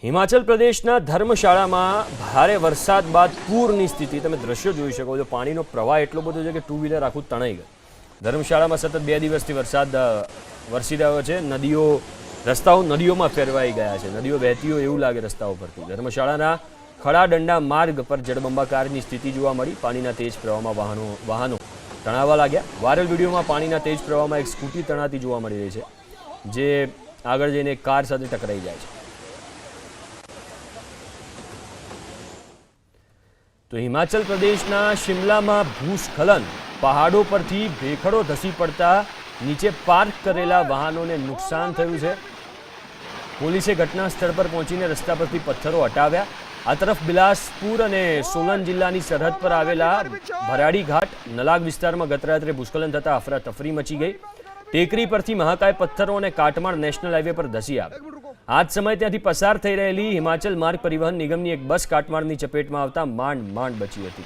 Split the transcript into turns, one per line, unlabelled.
હિમાચલ પ્રદેશના ધર્મશાળામાં ભારે વરસાદ બાદ પૂરની સ્થિતિ તમે દ્રશ્યો જોઈ શકો છો। પાણીનો પ્રવાહ એટલો બધો છે કે ટુ વ્હીલર આખું તણાઈ ગયું। ધર્મશાળામાં સતત 2 દિવસથી વરસાદ વરસી રહ્યો છે। રસ્તાઓ નદીઓમાં ફેરવાઈ ગયા છે। નદીઓ વહેતી હોય એવું લાગે રસ્તાઓ પરથી। ધર્મશાળાના ખડાદંડા માર્ગ પર જળબંબાકારની સ્થિતિ જોવા મળી। પાણીના તેજ પ્રવાહમાં વાહનો તણાવા લાગ્યા। વાયરલ વિડીયોમાં પાણીના તેજ પ્રવાહમાં એક સ્કૂટી તણાતી જોવા મળી રહી છે, જે આગળ જઈને એક કાર સાથે ટકરાઈ જાય છે। તો હિમાચલ પ્રદેશના શિમલામાં ભૂસ્ખલન, પહાડો પરથી ભેખડો ધસી પડતા નીચે પાર્ક કરેલા વાહનોને નુકસાન થયું છે। પોલીસે ઘટના સ્થળ પર પહોંચીને રસ્તા પરથી પથ્થરો હટાવ્યા। આ તરફ બિલાસપુર અને સોલન જિલ્લાની સરહદ પર આવેલા ભરાડી ઘાટ નલાગ વિસ્તારમાં ગત રાત્રે ભૂસ્ખલન થતા અફરાતફરી મચી ગઈ। ટેકરી પરથી મહાકાય પથ્થરો અને કાટમાળ નેશનલ હાઈવે પર ધસી આવ્યા। આ જ સમયે ત્યાંથી પસાર થઈ રહેલી હિમાચલ માર્ગ પરિવહન નિગમની એક બસ કાટમાળની ચપેટમાં આવતા માંડ બચી હતી।